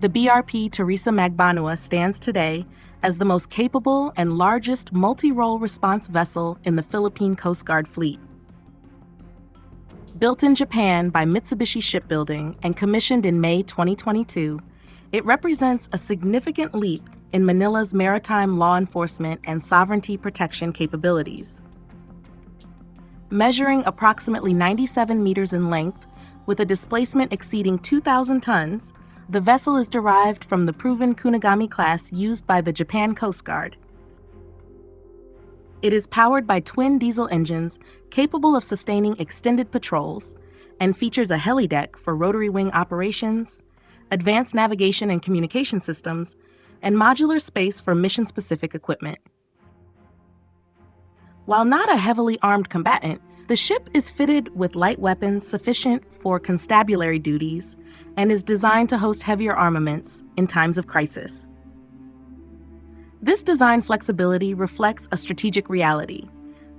The BRP Teresa Magbanua stands today as the most capable and largest multi-role response vessel in the Philippine Coast Guard fleet. Built in Japan by Mitsubishi Shipbuilding and commissioned in May 2022, it represents a significant leap in Manila's maritime law enforcement and sovereignty protection capabilities. Measuring approximately 97 meters in length, with a displacement exceeding 2,000 tons, the vessel is derived from the proven Kunigami class used by the Japan Coast Guard. It is powered by twin diesel engines capable of sustaining extended patrols and features a helideck for rotary wing operations, advanced navigation and communication systems, and modular space for mission-specific equipment. While not a heavily armed combatant, the ship is fitted with light weapons sufficient for constabulary duties and is designed to host heavier armaments in times of crisis. This design flexibility reflects a strategic reality.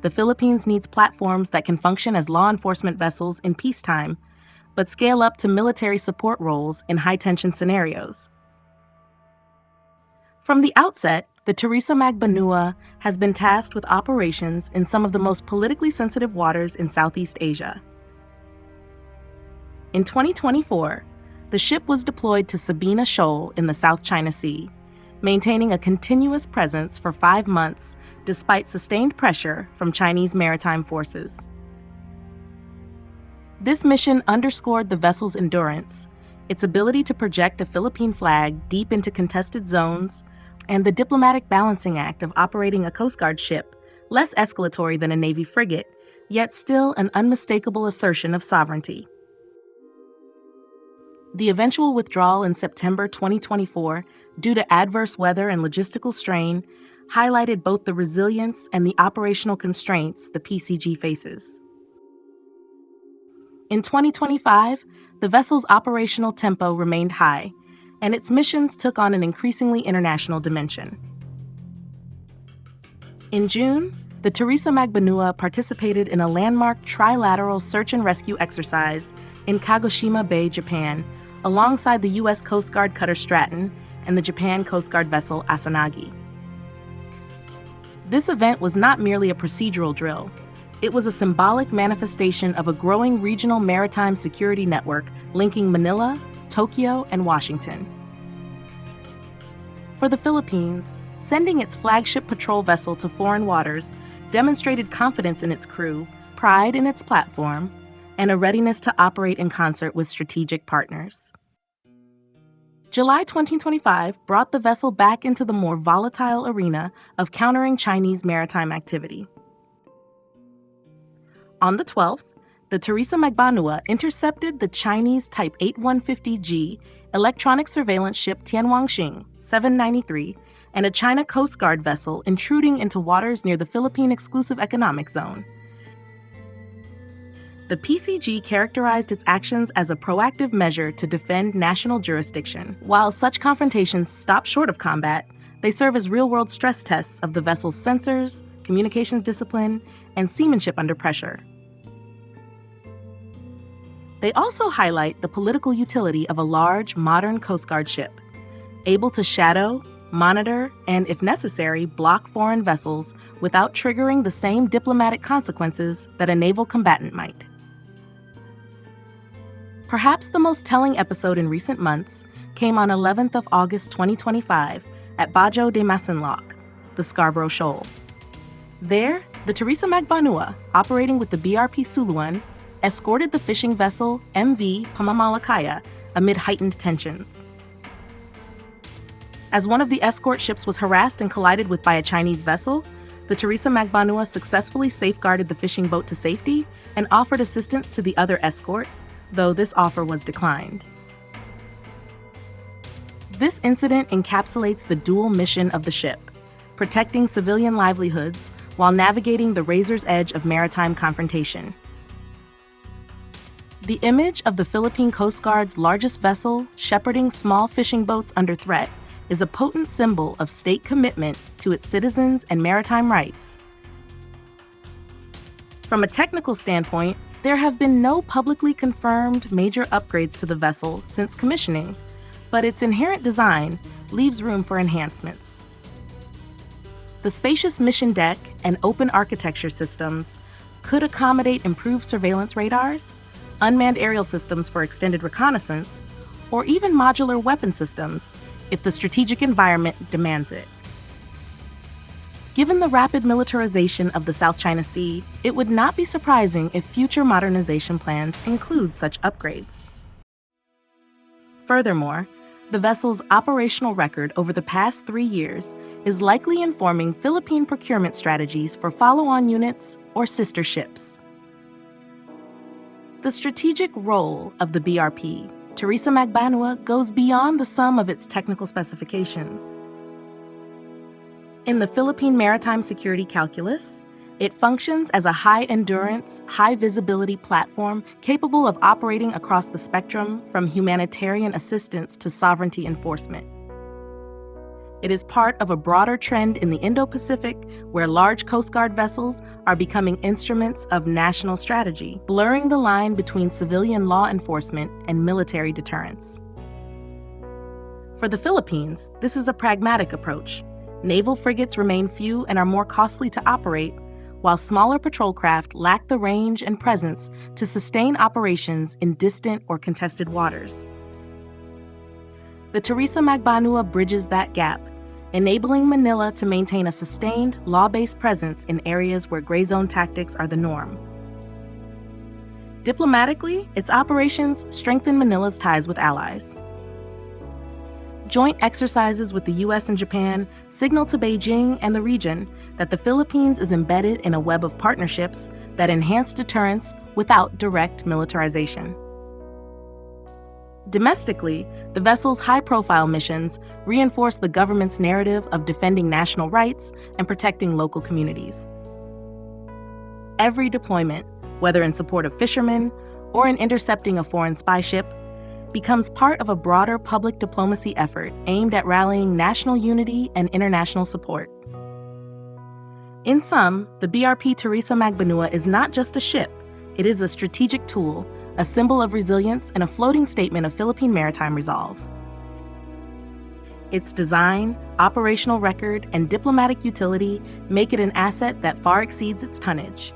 The Philippines needs platforms that can function as law enforcement vessels in peacetime, but scale up to military support roles in high-tension scenarios. From the outset, the Teresa Magbanua has been tasked with operations in some of the most politically sensitive waters in Southeast Asia. In 2024, the ship was deployed to Scarborough Shoal in the South China Sea, maintaining a continuous presence for 5 months despite sustained pressure from Chinese maritime forces. This mission underscored the vessel's endurance, its ability to project a Philippine flag deep into contested zones, and the diplomatic balancing act of operating a Coast Guard ship, less escalatory than a Navy frigate, yet still an unmistakable assertion of sovereignty. The eventual withdrawal in September 2024, due to adverse weather and logistical strain, highlighted both the resilience and the operational constraints the PCG faces. In 2025, the vessel's operational tempo remained high, and its missions took on an increasingly international dimension. In June, the Teresa Magbanua participated in a landmark trilateral search and rescue exercise in Kagoshima Bay, Japan, alongside the U.S. Coast Guard cutter Stratton and the Japan Coast Guard vessel Asanagi. This event was not merely a procedural drill. It was a symbolic manifestation of a growing regional maritime security network linking Manila, Tokyo, and Washington. For the Philippines, sending its flagship patrol vessel to foreign waters demonstrated confidence in its crew, pride in its platform, and a readiness to operate in concert with strategic partners. July 2025 brought the vessel back into the more volatile arena of countering Chinese maritime activity. On the 12th, the Teresa Magbanua intercepted the Chinese Type 8150G electronic surveillance ship Tianwangxing 793 and a China Coast Guard vessel intruding into waters near the Philippine Exclusive Economic Zone. The PCG characterized its actions as a proactive measure to defend national jurisdiction. While such confrontations stop short of combat, they serve as real-world stress tests of the vessel's sensors, communications discipline, and seamanship under pressure. They also highlight the political utility of a large, modern Coast Guard ship, able to shadow, monitor, and, if necessary, block foreign vessels without triggering the same diplomatic consequences that a naval combatant might. Perhaps the most telling episode in recent months came on 11th of August 2025 at Bajo de Masinloc, the Scarborough Shoal. There, the Teresa Magbanua, operating with the BRP Suluan, escorted the fishing vessel MV Pamamalakaya amid heightened tensions. As one of the escort ships was harassed and collided with by a Chinese vessel, the Teresa Magbanua successfully safeguarded the fishing boat to safety and offered assistance to the other escort, though this offer was declined. This incident encapsulates the dual mission of the ship, protecting civilian livelihoods while navigating the razor's edge of maritime confrontation. The image of the Philippine Coast Guard's largest vessel shepherding small fishing boats under threat is a potent symbol of state commitment to its citizens and maritime rights. From a technical standpoint, there have been no publicly confirmed major upgrades to the vessel since commissioning, but its inherent design leaves room for enhancements. The spacious mission deck and open architecture systems could accommodate improved surveillance radars, unmanned aerial systems for extended reconnaissance, or even modular weapon systems if the strategic environment demands it. Given the rapid militarization of the South China Sea, it would not be surprising if future modernization plans include such upgrades. Furthermore, the vessel's operational record over the past 3 years is likely informing Philippine procurement strategies for follow-on units or sister ships. The strategic role of the BRP Teresa Magbanua goes beyond the sum of its technical specifications. In the Philippine maritime security calculus, it functions as a high-endurance, high-visibility platform capable of operating across the spectrum from humanitarian assistance to sovereignty enforcement. It is part of a broader trend in the Indo-Pacific where large Coast Guard vessels are becoming instruments of national strategy, blurring the line between civilian law enforcement and military deterrence. For the Philippines, this is a pragmatic approach. Naval frigates remain few and are more costly to operate, while smaller patrol craft lack the range and presence to sustain operations in distant or contested waters. The Teresa Magbanua bridges that gap, enabling Manila to maintain a sustained, law-based presence in areas where gray zone tactics are the norm. Diplomatically, its operations strengthen Manila's ties with allies. Joint exercises with the U.S. and Japan signal to Beijing and the region that the Philippines is embedded in a web of partnerships that enhance deterrence without direct militarization. Domestically, the vessel's high-profile missions reinforce the government's narrative of defending national rights and protecting local communities. Every deployment, whether in support of fishermen or in intercepting a foreign spy ship, becomes part of a broader public diplomacy effort aimed at rallying national unity and international support. In sum, the BRP Teresa Magbanua is not just a ship, it is a strategic tool, a symbol of resilience, and a floating statement of Philippine maritime resolve. Its design, operational record, and diplomatic utility make it an asset that far exceeds its tonnage.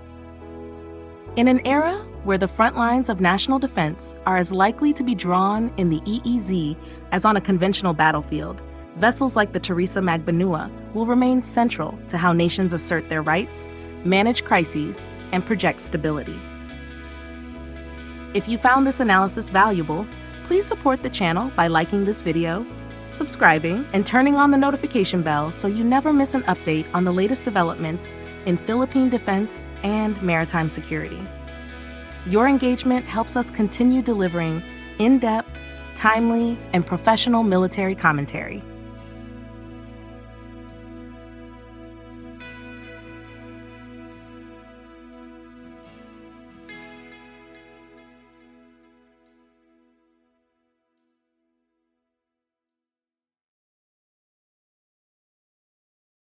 In an era where the front lines of national defense are as likely to be drawn in the EEZ as on a conventional battlefield, vessels like the Teresa Magbanua will remain central to how nations assert their rights, manage crises, and project stability. If you found this analysis valuable, please support the channel by liking this video, subscribing, and turning on the notification bell so you never miss an update on the latest developments in Philippine defense and maritime security. Your engagement helps us continue delivering in-depth, timely, and professional military commentary.